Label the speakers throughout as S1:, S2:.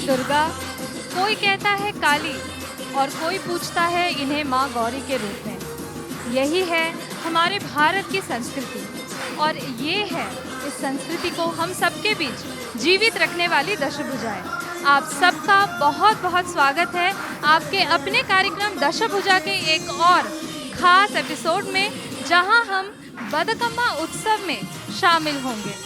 S1: दुर्गा, कोई कहता है काली और कोई पूछता है इन्हें माँ गौरी के रूप में। यही है हमारे भारत की संस्कृति और ये है इस संस्कृति को हम सबके बीच जीवित रखने वाली दशभुजाएं। आप सबका बहुत बहुत स्वागत है आपके अपने कार्यक्रम दशभुजा के एक और ख़ास एपिसोड में, जहां हम बदकम्मा उत्सव में शामिल होंगे।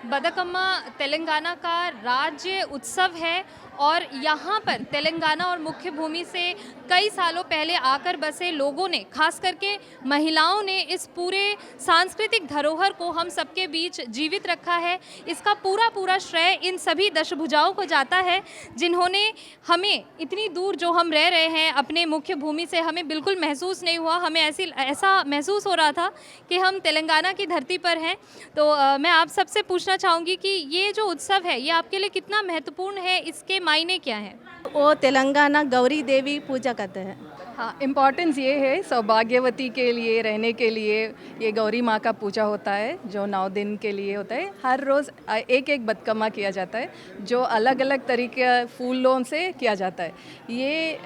S1: बदकम्मा तेलंगाना का राज्य उत्सव है और यहाँ पर तेलंगाना और मुख्य भूमि से कई सालों पहले आकर बसे लोगों ने, खास करके महिलाओं ने, इस पूरे सांस्कृतिक धरोहर को हम सबके बीच जीवित रखा है। इसका पूरा पूरा श्रेय इन सभी दशभुजाओं को जाता है जिन्होंने हमें इतनी दूर जो हम रह रहे हैं अपने मुख्य भूमि से, हमें बिल्कुल महसूस नहीं हुआ, हमें ऐसा महसूस हो रहा था कि हम तेलंगाना की धरती पर हैं। तो मैं आप सबसे पूछना चाहूँगी कि ये जो उत्सव है ये आपके लिए कितना महत्वपूर्ण है, इसके मायने क्या हैं?
S2: वो तेलंगाना गौरी देवी पूजा करते हैं।
S3: हाँ, इम्पॉर्टेंस ये है सौभाग्यवती के लिए, रहने के लिए ये गौरी माँ का पूजा होता है जो 9 दिन के लिए होता है। हर रोज़ एक एक बदकम्मा किया जाता है जो अलग अलग तरीके फूलों से किया जाता है। ये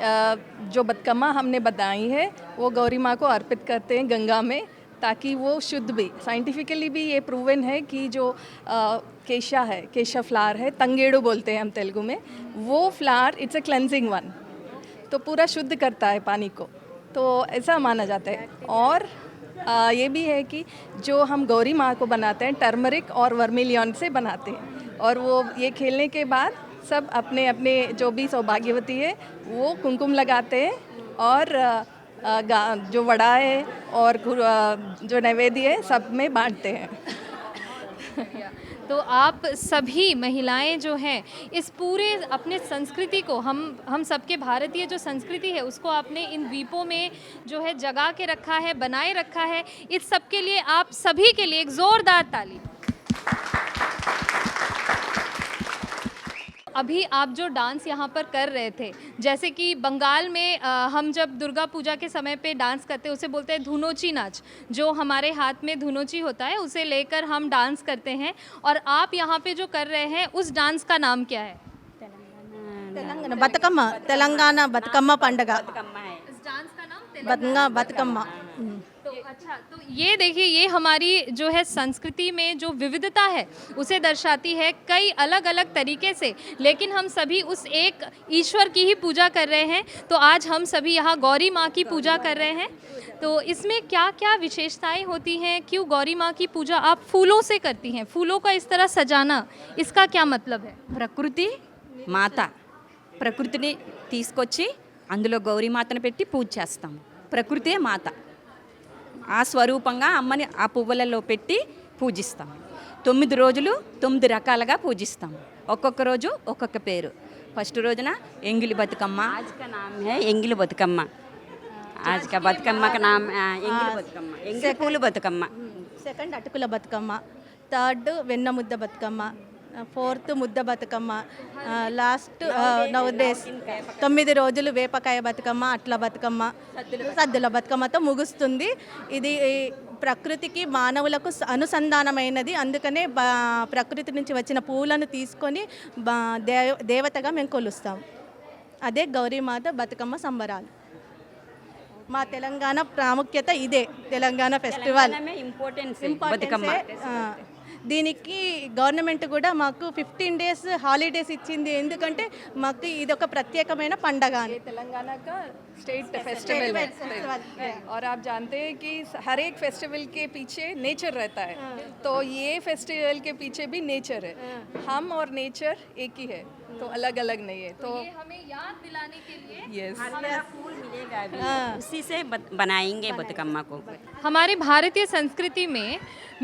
S3: जो बदकम्मा हमने बनाई है वो गौरी माँ को अर्पित करते हैं गंगा में, ताकि वो शुद्ध भी, साइंटिफिकली भी ये प्रूवन है कि जो केशा है, केशा फ्लावर है, तंगेड़ू बोलते हैं हम तेलुगु में, वो flower it's a cleansing one, तो पूरा शुद्ध करता है पानी को, तो ऐसा माना जाता है। और ये भी है कि जो हम गौरी माँ को बनाते हैं टर्मरिक और वर्मिलियन से बनाते हैं, और वो ये खेलने के बाद सब अपने अपने जो भी सौभाग्यवती है वो कुमकुम लगाते हैं और जो वड़ा है और जो नैवेद्य है सब में बांटते हैं।
S1: तो आप सभी महिलाएं जो हैं इस पूरे अपने संस्कृति को हम सबके भारतीय जो संस्कृति है उसको आपने इन द्वीपों में जो है जगा के रखा है, बनाए रखा है। इस सब के लिए आप सभी के लिए एक ज़ोरदार ताली। अभी आप जो डांस यहाँ पर कर रहे थे, जैसे कि बंगाल में हम जब दुर्गा पूजा के समय पे डांस करते हैं उसे बोलते हैं धुनोची नाच। जो हमारे हाथ में धुनोची होता है उसे लेकर हम डांस करते हैं, और आप यहाँ पे जो कर रहे हैं उस डांस का नाम क्या है?
S2: తెలంగాణ బతుకమ్మ తెలంగాణ బతుకమ్మ పండగ
S1: इस डांस का नाम
S2: బతుకమ్మ
S1: तो अच्छा, तो ये देखिए, ये हमारी जो है संस्कृति में जो विविधता है उसे दर्शाती है कई अलग अलग तरीके से, लेकिन हम सभी उस एक ईश्वर की ही पूजा कर रहे हैं। तो आज हम सभी यहाँ गौरी माँ की पूजा कर रहे हैं। तो इसमें क्या क्या विशेषताएं होती हैं? क्यों गौरी माँ की पूजा आप फूलों से करती हैं? फूलों का इस तरह सजाना, इसका क्या मतलब है?
S4: ప్రకృతి మాత, ప్రకృతిని తీసుకొచ్చి అందులో గౌరీమాతను పెట్టి పూజ చేస్తాం. ప్రకృతే మాత, ఆ స్వరూపంగా అమ్మని ఆ పువ్వులలో పెట్టి పూజిస్తాం. 9 రోజులు 9 రకాలుగా పూజిస్తాం. ఒక్కొక్క రోజు ఒక్కొక్క పేరు. ఫస్ట్ రోజున ఎంగిలి బతుకమ్మ.
S5: आज का नाम है एंगिल बतकम्मा। आज का बतकम्मा का नाम एंगिल बतकम्मा, एंगिल फूल बतकम्मा।
S2: సెకండ్ అటుకుల బతుకమ్మ, థర్డ్ వెన్న ముద్ద బతుకమ్మ, ఫోర్త్ ముద్ద బతుకమ్మ, లాస్ట్ 9 డేస్ 9 రోజులు వేపకాయ బతుకమ్మ, అట్ల బతుకమ్మ, సద్దుల బతుకమ్మతో ముగుస్తుంది. ఇది ప్రకృతికి మానవులకు అనుసంధానమైనది. అందుకనే ప్రకృతి నుంచి వచ్చిన పూలను తీసుకొని దేవతగా మేము కొలుస్తాం. అదే గౌరీమాత బతుకమ్మ సంబరాలు. మా తెలంగాణ ప్రాముఖ్యత ఇదే, తెలంగాణ ఫెస్టివల్
S5: में इम्पोर्टेंस
S2: ఇంపార్టెన్స్. దీనికి గవర్నమెంట్ కూడా మాకు 15 డేస్ హాలిడేస్ ఇచ్చింది. ఎందుకంటే మాకు ఇది ఒక ప్రత్యేకమైన పండగ అని.
S3: ये तेलंगाना का स्टेट फेस्टिवल है, और आप जानते हैं कि हर एक फेस्टिवल के पीछे नेचर रहता है, तो ये फेस्टिवल के पीछे भी नेचर है. हम और नेचर एक ही है, तो अलग अलग नहीं है. तो
S1: ये हमें याद दिलाने के लिए
S3: यस,
S5: फूल मिलेगा अभी, उसी से बनाएंगे बतकम्मा को।
S1: हमारे भारतीय संस्कृति में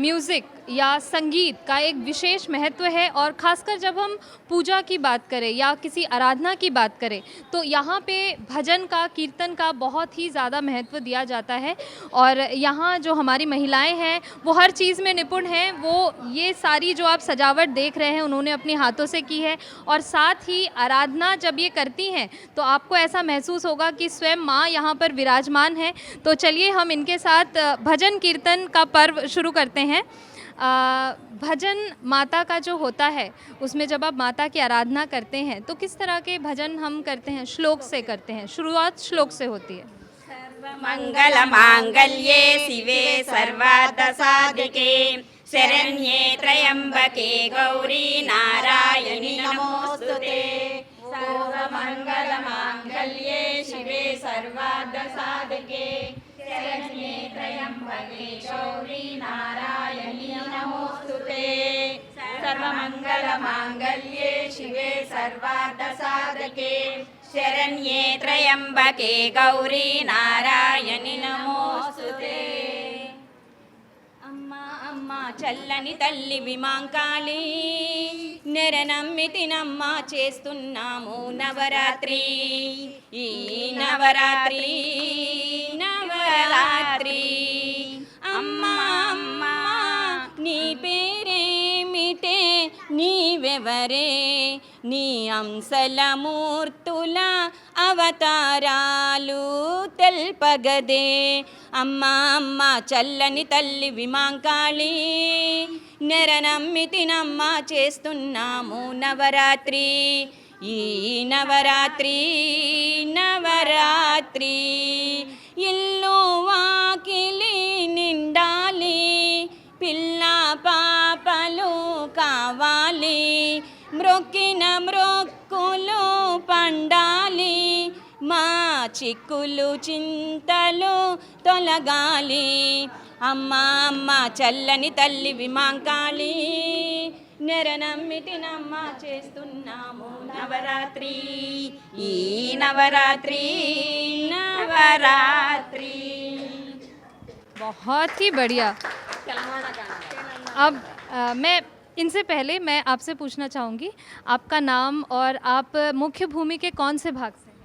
S1: म्यूज़िक या संगीत का एक विशेष महत्व है, और ख़ासकर जब हम पूजा की बात करें या किसी आराधना की बात करें तो यहाँ पे भजन का, कीर्तन का बहुत ही ज़्यादा महत्व दिया जाता है। और यहाँ जो हमारी महिलाएं हैं वो हर चीज़ में निपुण हैं। वो ये सारी जो आप सजावट देख रहे हैं उन्होंने अपने हाथों से की है, और साथ ही आराधना जब ये करती हैं तो आपको ऐसा महसूस होगा कि स्वयं माँ यहाँ पर विराजमान है। तो चलिए हम इनके साथ भजन कीर्तन का पर्व शुरू करते हैं। भजन माता का जो होता है उसमें जब आप माता की आराधना करते हैं तो किस तरह के भजन हम करते हैं? श्लोक से करते हैं, शुरुआत श्लोक से होती है।
S5: मंगल मांगल्ये शिवे सर्वार्थ साधिके शरण्ये त्र्यंबके गौरी नारायणि नमोस्तुते। सर्वमंगल मांगल्ये शिवे सर्वार्थ साधिके शरण्ये त्र्यंबके गौरी नारायणि नमोस्तुते। सर्वमंगल मांगल्ये शिवे सर्वार्थ साधके शरण्ये त्र्यंबके गौरी नारायणि नमोस्तुते। అమ్మా అమ్మా చల్లని తల్లి విమాంకాళి, నెరనమ్మితినమ్మ చేస్తున్నాము నవరాత్రి. ఈ నవరాత్రి నవరాత్రి అమ్మా అమ్మా నీ పేరేమిటే, నీవెవరే, నీ అంశలమూర్తుల అవతారాలు తెల్పగదే. అమ్మా అమ్మ చల్లని తల్లి విమాంకాళి, నెరనమ్మితినమ్మ చేస్తున్నాము నవరాత్రి. ఈ నవరాత్రి నవరాత్రి ఇల్లు వాకిలి నిండాలి, పిల్ల పాపలు కావాలి, మ్రొక్కిన మ్రొక్కులు పండాలి, మా చిక్కులు చింతలు తొలగాలి. అమ్మా అమ్మ చల్లని తల్లి విమాంకాళి, నెరనమ్మిటినమ్మ చేస్తున్నాము నవరాత్రి. ఈ నవరాత్రి నవరాత్రి.
S1: बहुत ही बढ़िया। अब मैं इनसे पहले मैं आपसे पूछना चाहूँगी आपका नाम और आप मुख्य भूमि के कौन से भाग से हैं?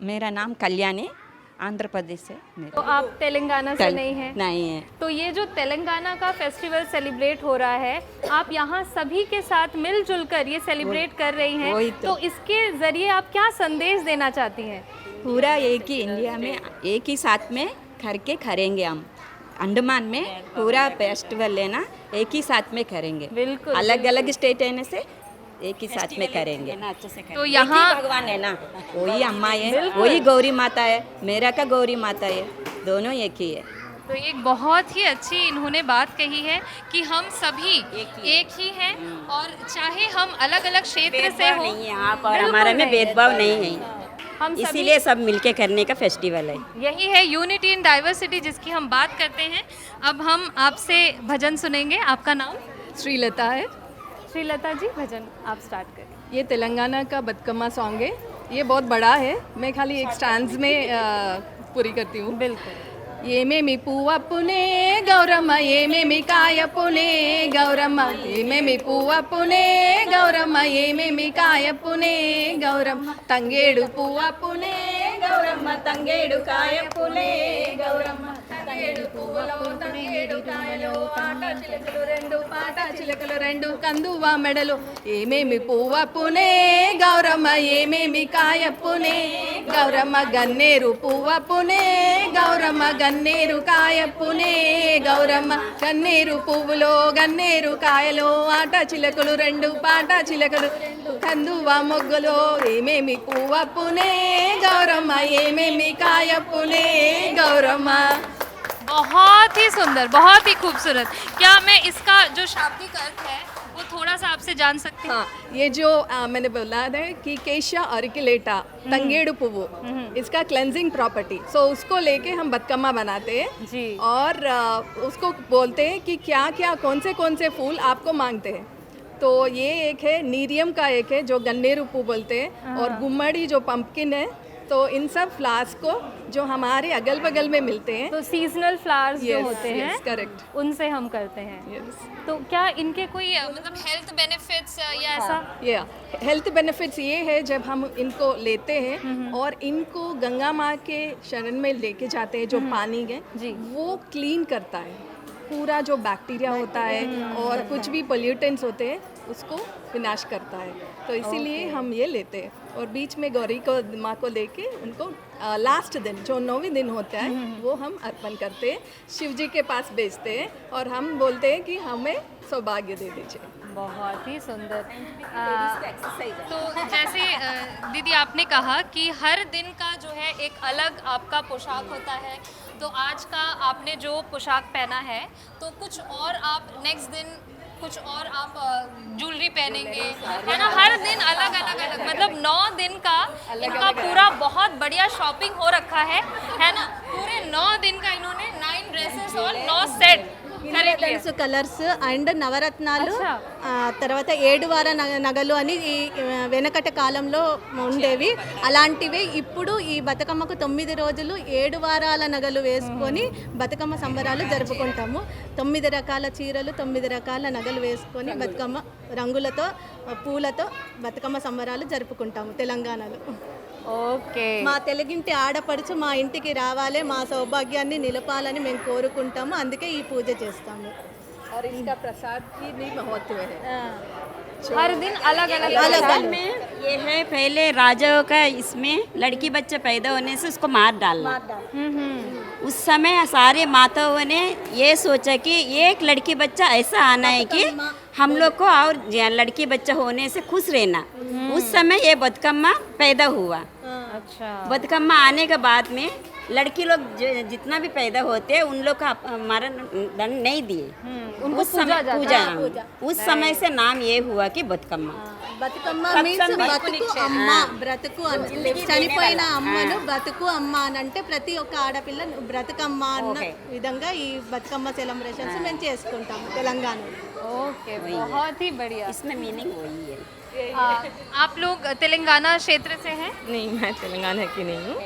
S5: मेरा नाम कल्याणी, आंध्र प्रदेश से
S1: तो
S5: मेरा।
S1: आप तेलंगाना से नहीं हैं?
S5: नहीं है।
S1: तो ये जो तेलंगाना का फेस्टिवल सेलिब्रेट हो रहा है, आप यहाँ सभी के साथ मिलजुल कर ये सेलिब्रेट कर रही हैं,
S5: वही
S1: तो इसके ज़रिए आप क्या संदेश देना चाहती हैं?
S5: पूरा एक ही इंडिया में एक ही साथ में करके करेंगे हम। अंडमान में पूरा फेस्टिवल लेना एक ही साथ में करेंगे।
S1: बिल्कुल,
S5: अलग अलग स्टेट है से एक ही साथ में करेंगे।
S1: तो यहाँ
S5: भगवान है ना, वही अम्मा है, वही गौरी माता है, मेरा का गौरी माता है, दोनों एक ही है।
S1: तो एक बहुत ही अच्छी इन्होंने बात कही है कि हम सभी एक ही हैं और चाहे हम अलग अलग क्षेत्र से हो,
S5: नहीं है यहाँ पर,
S1: बिल्कुल
S5: हमारे में
S1: नहीं है।
S5: भेदभाव नहीं है,
S1: हम सभी
S5: इसीलिए सब मिलके करने का फेस्टिवल है।
S1: यही है यूनिटी इन डाइवर्सिटी जिसकी हम बात करते हैं। अब हम आपसे भजन सुनेंगे। आपका नाम?
S3: श्रीलता है।
S1: श्रीलता जी, भजन आप स्टार्ट करें।
S3: ये तेलंगाना का बतकम्मा सॉन्ग है। ये बहुत बड़ा है, मैं खाली एक स्टैंड में पूरी करती हूँ।
S1: बिल्कुल।
S3: ఏమేమి పువ్వప్పునే గౌరమ్మ, ఏమేమి కాయప్పునే గౌరమ్మ, ఏమేమి పువ్వప్పునే గౌరమ్మ, ఏమేమి కాయప్పునే గౌరమ్మ, తంగేడు పువ్వప్పునే గౌరమ్మ, తంగేడు కాయప్పునే గౌరమ్మ, తంగేడు పువ్వులో తంగేడు కాయలో ఆట చిలకలు రెండు, పాట చిలకలు రెండు, కందువా మెడలు, ఏమేమి పువ్వప్పునే గౌరమ్మ, ఏమేమి కాయప్పునే గౌరమ్మ, గన్నేరు పువ్వప్పునే గౌరమ్మ, గన్నేరు కాయప్పునే గౌరమ్మ, గన్నేరు పువ్వులో గన్నేరు కాయలో ఆట చిలకలు రెండు, పాట చిలకలు రెండు, కందువా మొగ్గలో ఏమేమి పువ్వప్పునే గౌరమ్మ, ఏమేమి కాయప్పునే గౌరమ్మ।
S1: बहुत ही सुंदर, बहुत ही खूबसूरत। क्या मैं इसका जो शाब्दिक अर्थ है वो थोड़ा सा आपसे जान सकती हूँ?
S3: हाँ, ये जो मैंने बोला है कि केशा अरिकिलेटा तंगेड़ु पुव्वु, इसका क्लेंजिंग प्रॉपर्टी, सो उसको लेके हम बतकम्मा बनाते हैं
S1: जी।
S3: और उसको बोलते हैं कि क्या क्या कौन से फूल आपको मांगते हैं। तो ये एक है, नीरियम का एक है जो गन्नेरू पुव्व बोलते हैं, और गुम्मड़ी जो पंपकिन है। तो इन सब फ्लावर्स को जो हमारे अगल बगल में मिलते हैं,
S1: तो सीजनल फ्लावर्स जो होते हैं
S3: करेक्ट,
S1: उनसे हम करते हैं। तो क्या इनके कोई मतलब हेल्थ बेनिफिट्स या ऐसा?
S3: या हेल्थ बेनिफिट्स ये है, जब हम इनको लेते हैं और इनको गंगा माँ के शरण में लेके जाते हैं, जो पानी है
S1: जी।
S3: वो क्लीन करता है पूरा जो बैक्टीरिया होता है और कुछ भी पोल्यूटेंट्स होते हैं उसको विनाश करता है। तो इसीलिए हम ये लेते हैं, और बीच में गौरी को माँ को लेके उनको लास्ट दिन जो 9वें दिन होता है वो हम अर्पण करते हैं, शिव जी के पास भेजते हैं, और हम बोलते हैं कि हमें सौभाग्य दे दीजिए।
S1: बहुत ही सुंदर। तो जैसे दीदी आपने कहा कि हर दिन का जो है एक अलग आपका पोशाक होता है, तो आज का आपने जो पोशाक पहना है तो कुछ और आप नेक्स्ट दिन कुछ और आप ज्वेलरी पहनेंगे, है ना? हर दिन अलग अलग मतलब 9 दिन का इनका पूरा बहुत बढ़िया शॉपिंग हो रखा है ना? पूरे 9 दिन का इन्होंने 9 ड्रेसेस और 9 सेट खरीद लिए।
S2: కలర్స్ అండ్ నవరత్నాలు,
S1: అచ్చా.
S2: తర్వాత 7 వార నగలు అని ఈ వెనకట కాలంలో ఉండేవి. అలాంటివే ఇప్పుడు ఈ బతుకమ్మకు 9 రోజులు 7 వారాల నగలు వేసుకొని బతుకమ్మ సంబరాలు జరుపుకుంటాము. 9 రకాల చీరలు, 9 రకాల నగలు వేసుకొని బతుకమ్మ రంగులతో, పూలతో బతుకమ్మ సంబరాలు జరుపుకుంటాము తెలంగాణలో.
S1: ఓకే.
S2: మా తెలుగింటి ఆడపడుచు మా ఇంటికి రావాలి, మా సౌభాగ్యాన్ని నిలపాలని మేము కోరుకుంటాము, అందుకే ఈ పూజ చేస్తాము.
S3: और इसका प्रसाद की भी महत्व है।
S1: हर दिन अलग अलग
S5: में ये है, पहले राजाओं का इसमें लड़की बच्चा पैदा होने से उसको मार डालना। उस समय सारे माताओं ने ये सोचा कि एक लड़की बच्चा ऐसा आना है कि हम लोग को और लड़की बच्चा होने से खुश रहना। उस समय ये बतकम्मा पैदा हुआ।
S1: अच्छा।
S5: बतकम्मा आने के बाद में लड़की लोग जितना भी पैदा होते हैं उन लोग का हमारा दंड नहीं दिए,
S1: उनको
S5: उस समय पूजा, उस समय से नाम ये हुआ कि बतकम्मा।
S2: బతుకమ్మ మీన్స్ బతుకు అమ్మ, బ్రతుకు చనిపోయిన అమ్మను బతుకు అమ్మ అని అంటే ప్రతి ఒక్క ఆడపిల్ల బ్రతుకమ్మ అన్న విధంగా ఈ బతుకమ్మ సెలబ్రేషన్స్ మేము చేసుకుంటాము తెలంగాణలో.
S1: ओके, बहुत ही बढ़िया।
S5: इसमें मीनिंग वही है।
S1: आप लोग तेलंगाना क्षेत्र से हैं?
S6: नहीं, मैं तेलंगाना की नहीं हूँ,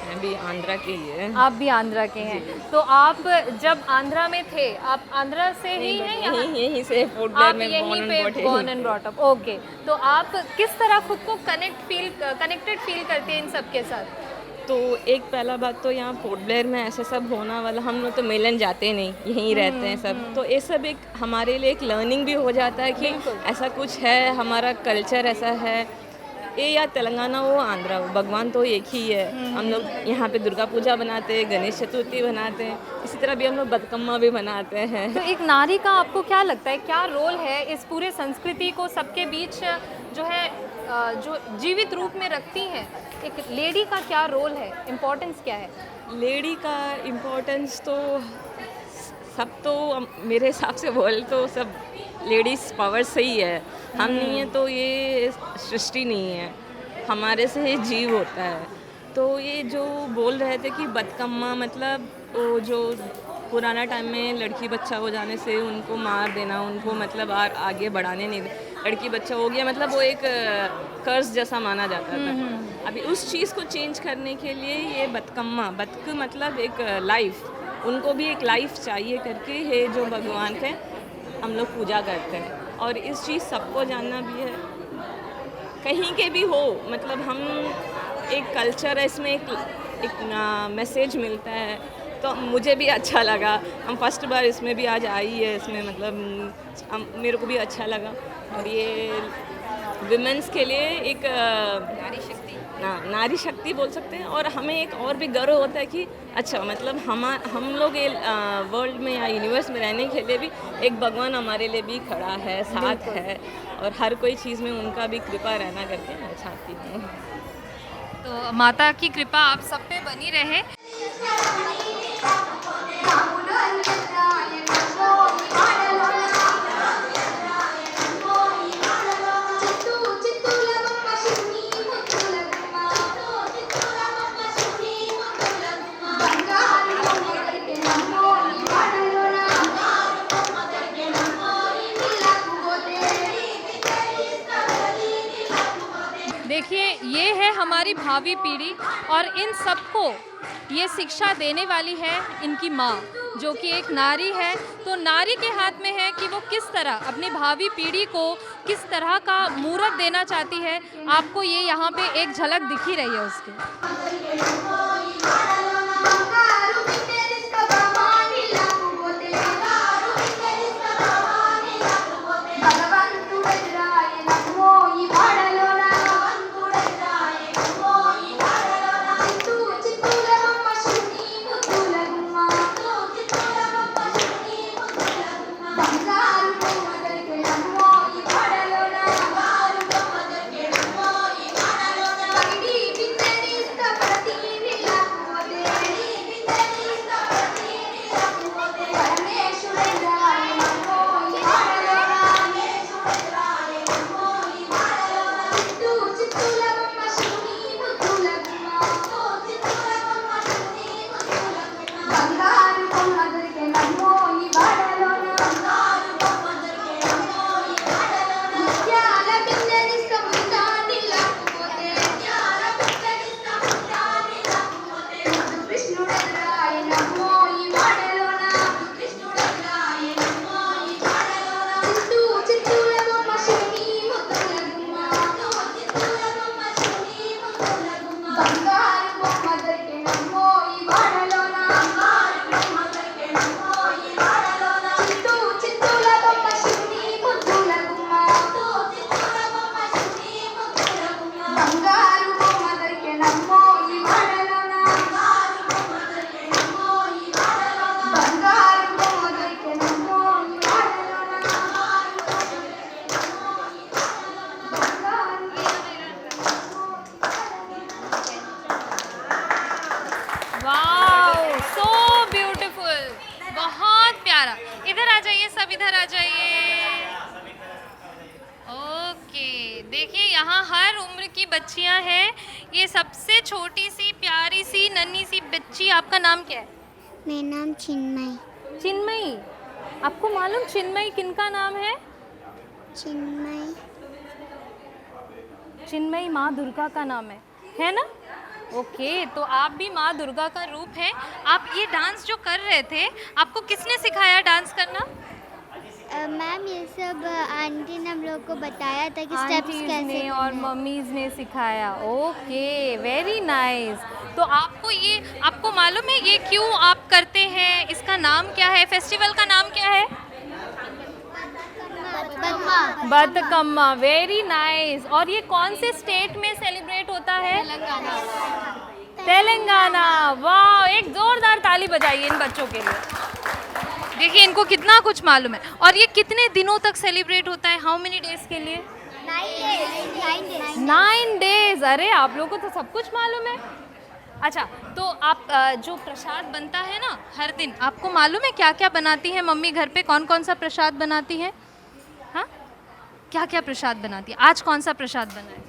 S6: मैं भी आंध्रा की ही है।
S1: आप भी आंध्रा के हैं, तो आप जब आंध्रा में थे, आप आंध्रा से ही हैं या
S6: यहीं से पोर्ट ब्लेयर
S1: आप
S6: में
S1: यहीं पे born and brought up? Okay, तो आप किस तरह खुद को कनेक्टेड फील करते हैं इन सब के साथ?
S6: तो एक पहला बात तो यहाँ पोर्ट ब्लेयर में ऐसा सब होना वाला, हम लोग तो मिलन जाते नहीं, यहीं रहते हैं सब, तो ये सब एक हमारे लिए एक लर्निंग भी हो जाता है कि ऐसा कुछ है, हमारा कल्चर ऐसा है। ये या तेलंगाना हो आंध्रा हो, भगवान तो एक ही है। हम लोग यहाँ पे दुर्गा पूजा बनाते हैं, गणेश चतुर्थी बनाते हैं, इसी तरह भी हम लोग बतकम्मा भी बनाते हैं।
S1: तो एक नारी का आपको क्या लगता है, क्या रोल है इस पूरे संस्कृति को सबके बीच जो है जो जीवित रूप में रखती हैं? एक लेडी का क्या रोल है, इम्पोर्टेंस क्या है?
S6: लेडी का इम्पोर्टेंस तो सब तो मेरे हिसाब से बोल तो सब लेडीज़ पावर से ही है। हम नहीं है तो ये सृष्टि नहीं है, हमारे से ही जीव होता है। तो ये जो बोल रहे थे कि बतकम्मा मतलब वो जो पुराना टाइम में लड़की बच्चा हो जाने से उनको मार देना, उनको मतलब आगे बढ़ाने नहीं दे, लड़की बच्चा हो गया मतलब वो एक कर्ज जैसा माना जाता था। अभी उस चीज़ को चेंज करने के लिए ये बतकम्मा, बतक मतलब एक लाइफ, उनको भी एक लाइफ चाहिए करके है जो भगवान के हम लोग पूजा करते हैं। और इस चीज़ सबको जानना भी है, कहीं के भी हो, मतलब हम एक कल्चर है, इसमें एक मैसेज मिलता है, तो मुझे भी अच्छा लगा। हम फर्स्ट बार इसमें भी आज आई है, इसमें मतलब मेरे को भी अच्छा लगा। और ये विमेंस के लिए एक नारी शक्ति बोल सकते हैं। और हमें एक और भी गर्व होता है कि अच्छा मतलब हम लोग ये वर्ल्ड में या यूनिवर्स में रहने के लिए भी एक भगवान हमारे लिए भी खड़ा है, साथ है, और हर कोई चीज़ में उनका भी कृपा रहना करके मैं चाहती हूँ।
S1: तो माता की कृपा आप सब पे बनी रहे। देखिए, ये है हमारी भावी पीढ़ी और इन सबको ये शिक्षा देने वाली है इनकी माँ, जो कि एक नारी है। तो नारी के हाथ में है कि वो किस तरह अपनी भावी पीढ़ी को किस तरह का मूर्त देना चाहती है। आपको ये यहाँ पे एक झलक दिख ही रही है उसकी। यहाँ हर उम्र की बच्चियां हैं। ये सबसे छोटी सी प्यारी सी नन्ही सी बच्ची, आपका नाम क्या है?
S7: मेरा नाम चिन्मयी।
S1: चिन्मयी, आपको मालूम चिन्मयी किनका नाम है?
S7: चिन्मयी
S1: चिन्मयी माँ दुर्गा का नाम है ना? ओके, तो आप भी माँ दुर्गा का रूप हैं। आप ये डांस जो कर रहे थे, आपको किसने सिखाया डांस करना?
S7: मैम ये सब आंटी ने हम लोग को बताया था कि स्टेप्स
S1: आंटीज
S7: कैसे
S1: ने
S7: करने
S1: और
S7: हैं।
S1: मम्मीज ने सिखाया। Okay, very nice. तो आपको मालूम है ये क्यों आप करते हैं? इसका नाम क्या है? फेस्टिवल का नाम क्या है? बतकम्मा। Very nice. और ये कौन से स्टेट में सेलिब्रेट होता है? तेलंगाना। वाह, एक जोरदार ताली बजाइए इन बच्चों के लिए। देखिए इनको कितना कुछ मालूम है। और ये कितने दिनों तक सेलिब्रेट होता है? हाउ मेनी डेज के लिए? 9 डेज। अरे आप लोगों को तो सब कुछ मालूम है। अच्छा, तो आप जो प्रसाद बनता है ना हर दिन, आपको मालूम है क्या क्या बनाती है मम्मी घर पे? कौन कौन सा प्रसाद बनाती है? हाँ, क्या क्या प्रसाद बनाती है? आज कौन सा प्रसाद बना है?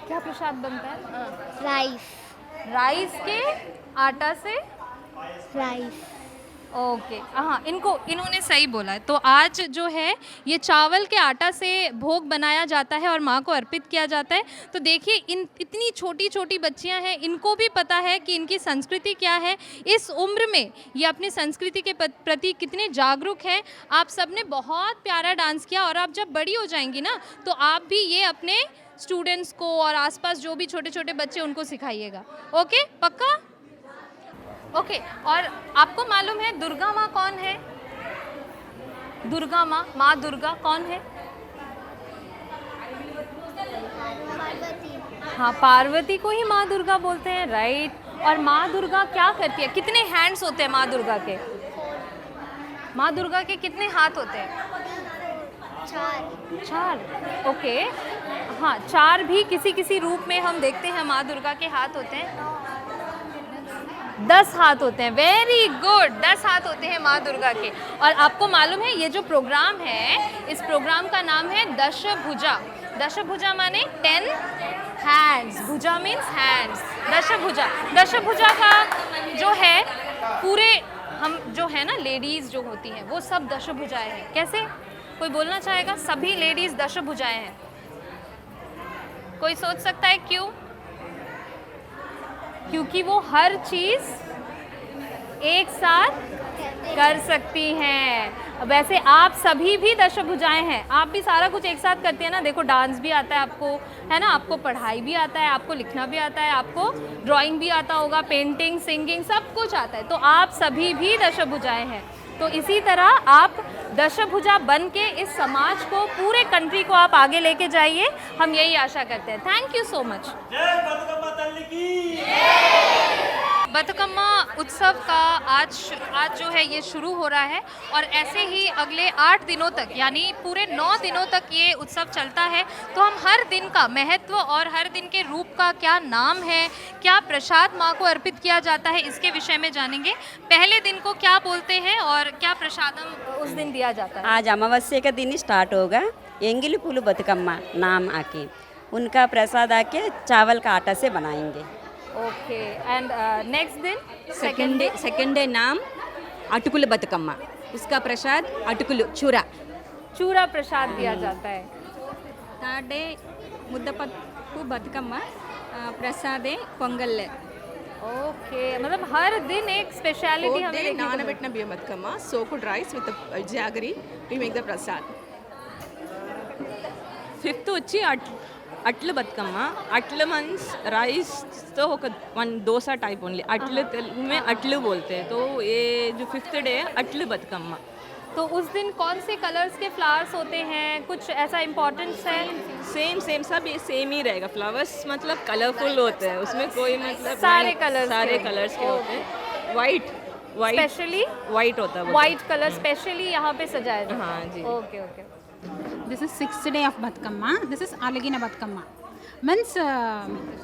S1: क्या प्रसाद बनता है?
S7: राइस
S1: राइस के आटा से।
S7: राइस
S1: ओके, हाँ, इन्होंने सही बोला है। तो आज जो है ये चावल के आटा से भोग बनाया जाता है और माँ को अर्पित किया जाता है। तो देखिए इतनी छोटी छोटी बच्चियाँ हैं, इनको भी पता है कि इनकी संस्कृति क्या है। इस उम्र में ये अपनी संस्कृति के प्रति कितने जागरूक हैं। आप सबने बहुत प्यारा डांस किया और आप जब बड़ी हो जाएंगी ना तो आप भी ये अपने स्टूडेंट्स को और आसपास जो भी छोटे छोटे बच्चे उनको सिखाइएगा। ओके, पक्का? ओके, और आपको मालूम है दुर्गा माँ कौन है? दुर्गा माँ, माँ दुर्गा कौन है? हाँ, पार्वती को ही माँ दुर्गा बोलते हैं, राइट। और माँ दुर्गा क्या करती है? कितने हैंड्स होते हैं माँ दुर्गा के? माँ दुर्गा के कितने हाथ होते हैं? 4। ओके, हाँ, 4 भी किसी किसी रूप में हम देखते हैं माँ दुर्गा के हाथ होते हैं। 10 हाथ होते हैं। वेरी गुड, 10 हाथ होते हैं माँ दुर्गा के। और आपको मालूम है ये जो प्रोग्राम है, इस प्रोग्राम का नाम है दशभुजा। दशभुजा माने 10 हैंड्स, भुजा मीन्स हैंड्स। दशभुजा का जो है पूरे हम जो है ना लेडीज़ जो होती हैं वो सब दशभुजाएं हैं। कैसे? कोई बोलना चाहेगा? सभी लेडीज़ दशभुजाएं हैं। कोई सोच सकता है क्यों? क्योंकि वो हर चीज़ एक साथ कर सकती हैं। वैसे आप सभी भी दशभुजाएं हैं, आप भी सारा कुछ एक साथ करती हैं ना। देखो डांस भी आता है आपको, है ना, आपको पढ़ाई भी आता है, आपको लिखना भी आता है, आपको ड्राइंग भी आता होगा, पेंटिंग, सिंगिंग, सब कुछ आता है। तो आप सभी भी दशभुजाएं हैं। तो इसी तरह आप दशभुजा बन के इस समाज को, पूरे कंट्री को आप आगे लेके जाइए, हम यही आशा करते हैं। Thank you so much. Bathukamma उत्सव का आज जो है ये शुरू हो रहा है और ऐसे ही अगले 8 दिनों तक, यानी पूरे 9 दिनों तक ये उत्सव चलता है। तो हम हर दिन का महत्व और हर दिन के रूप का क्या नाम है, क्या प्रसाद माँ को अर्पित किया जाता है, इसके विषय में जानेंगे। पहले दिन को क्या बोलते हैं और क्या प्रसादम उस दिन दिया जाता है?
S5: आज अमावस्या का दिन स्टार्ट होगा। एंगिली पुलु बतकम्मा नाम आके उनका प्रसाद आके चावल का आटा से बनाएंगे।
S1: ओके, एंड नेक्स्ट दिन
S4: सेकंड डे नाम अटुकुल बतकम्मा, उसका प्रसाद अटुकुल चूरा
S1: प्रसाद दिया जाता है।
S4: थर्ड डे मुद्दपप्पु बतकम्मा, प्रसादे पोंगल।
S1: ओके, मतलब हर दिन एक स्पेशलिटी हमें देखने को मिलती है।
S8: నానబెట్టిన బియ్యం Bathukamma soaked rice with jaggery we make the prasad.
S6: 5th వచ్చి అట్లు బతుకమ్మ. అట్లు మీన్స్ राइस तो वन डोसा टाइप ओनली. अटल तेलुगु में अटलू बोलते हैं. तो ये जो 5th डे है अटल बतकम्मा.
S1: तो उस दिन कौन से कलर्स के फ्लावर्स होते हैं? कुछ ऐसा इम्पोर्टेंस है?
S6: सेम सब ये सेम ही रहेगा. फ्लावर्स मतलब कलरफुल होते हैं, उसमें कोई मतलब
S1: सारे
S6: नहीं,
S1: colours
S6: सारे
S1: के
S6: कलर्स के होते हैं. वाइट
S1: स्पेशली
S6: वाइट होता है.
S1: वाइट कलर स्पेशली यहाँ पे सजाया जाता है।
S6: हाँ जी.
S1: Okay okay.
S9: This is 6th day of Batkama. This is Alagina Batkama. Means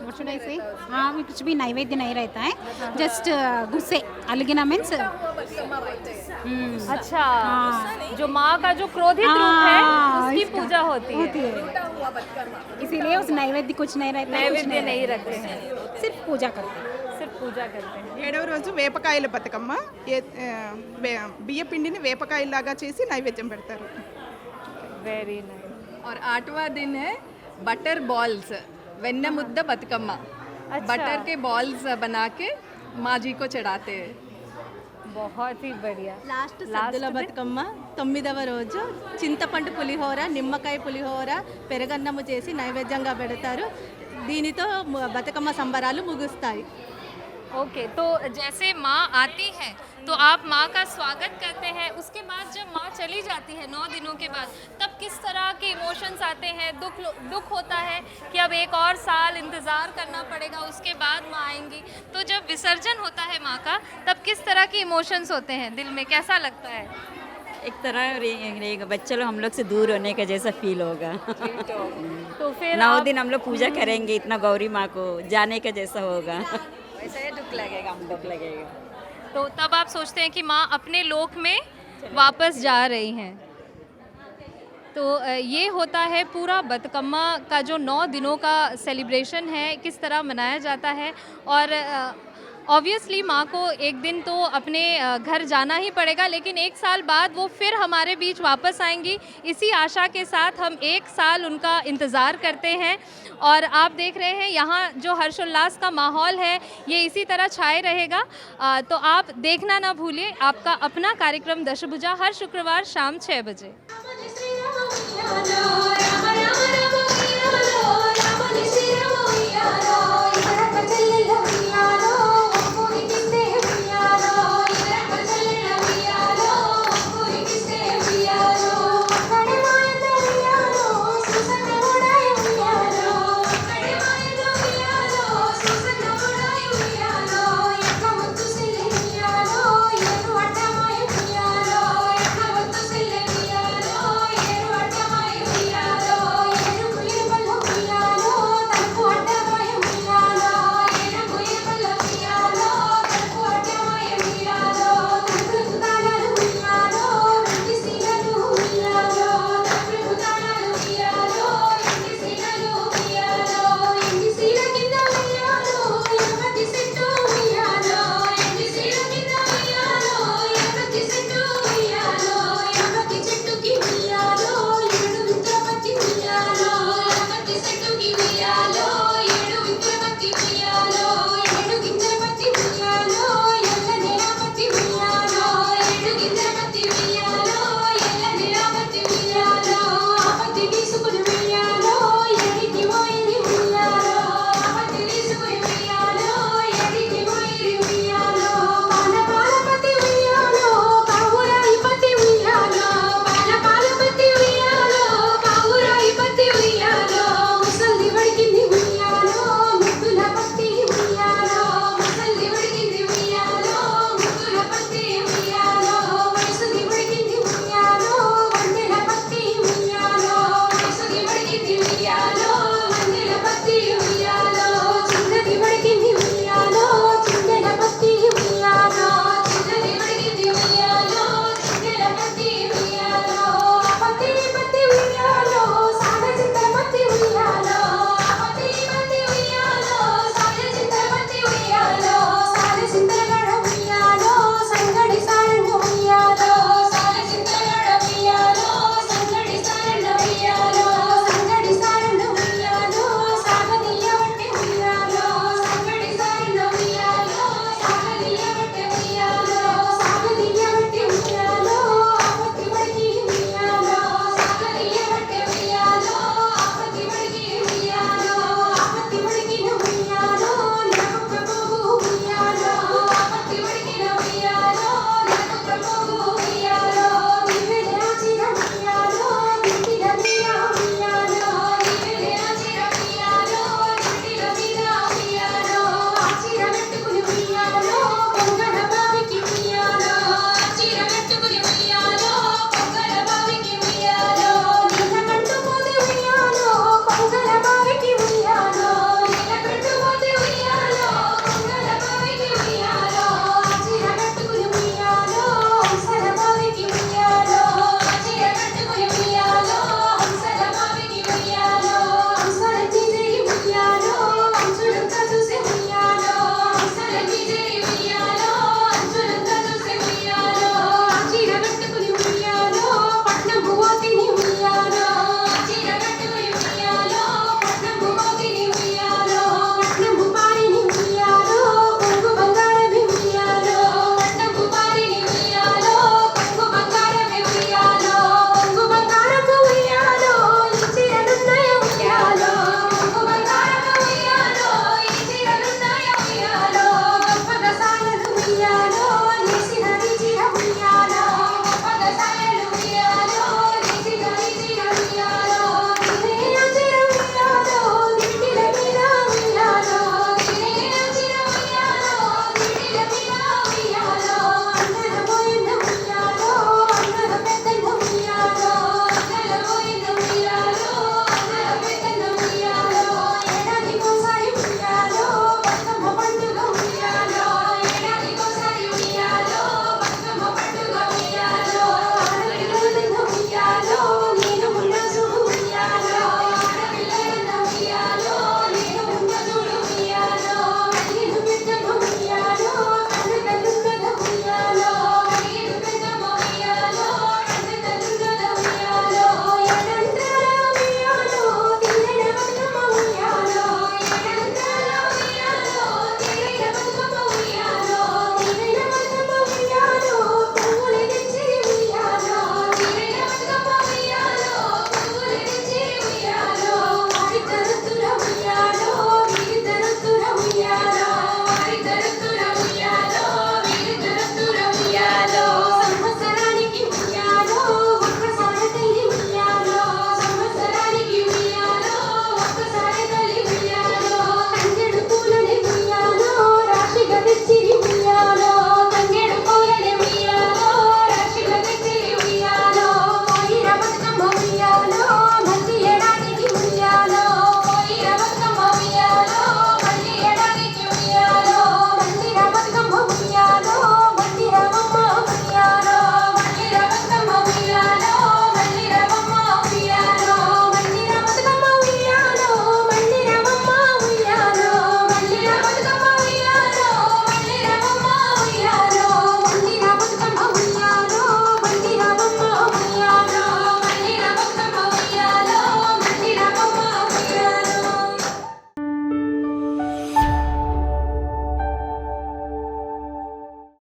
S9: what should I say? हाँ, कुछ भी नैवेद्य नहीं रहता है. Just गुस्से. Alagina means
S1: अच्छा, जो माँ का जो क्रोधित रूप है उसकी
S9: इसका
S1: पूजा होती है।
S9: इसीलिए उस नैवेद्य कुछ नहीं रहता है.
S1: नैवेद्य नहीं रखते हैं,
S9: सिर्फ पूजा करते हैं.
S1: सिर्फ पूजा करते हैं।
S8: 7వ రోజు వేపకాయల బతుకమ్మ. బియ్య పిండిని వేపకాయలాగా చేసి నైవేద్యం పెడతారు.
S1: Very nice.
S3: और 8वां दिन है बटर बॉल्स वेन्न मुद्द बतकम्मा बटर के बॉल्स बना के माँ जी को चढ़ाते हैं
S1: बहुत ही बढ़िया
S2: లాస్ట్ సద్దుల బతుకమ్మ 9వ రోజు చింతపండు పులిహోర నిమ్మకాయ పులిహోర పెరగన్నము చేసి నైవేద్యంగా పెడతారు దీనితో బతుకమ్మ సంబరాలు ముగుస్తాయి
S1: ओके तो जैसे माँ आती है तो आप माँ का स्वागत करते हैं, उसके बाद जब माँ चली जाती है 9 दिनों के बाद, तब किस तरह के इमोशंस आते हैं? दुख होता है कि अब एक और साल इंतज़ार करना पड़ेगा, उसके बाद माँ आएंगी। तो जब विसर्जन होता है माँ का, तब किस तरह के इमोशंस होते हैं दिल में, कैसा लगता है?
S5: एक तरह रहेगा, बच्चे लोग हम लोग से दूर होने का जैसा फील होगा।
S1: तो फिर
S5: 9 दिन हम लोग पूजा करेंगे इतना गौरी माँ को, जाने का जैसा होगा
S4: वैसे दुख लगेगा हमको
S5: दुख लगेगा।
S1: तो तब आप सोचते हैं कि माँ अपने लोक में वापस जा रही हैं। तो ये होता है पूरा बतकम्मा का जो 9 दिनों का सेलिब्रेशन है, किस तरह मनाया जाता है। और ऑब्वियसली माँ को एक दिन तो अपने घर जाना ही पड़ेगा, लेकिन एक साल बाद वो फिर हमारे बीच वापस आएंगी। इसी आशा के साथ हम एक साल उनका इंतज़ार करते हैं। और आप देख रहे हैं यहाँ जो हर्षोल्लास का माहौल है ये इसी तरह छाए रहेगा। तो आप देखना ना भूलिए आपका अपना कार्यक्रम दशभुजा हर शुक्रवार शाम 6 बजे।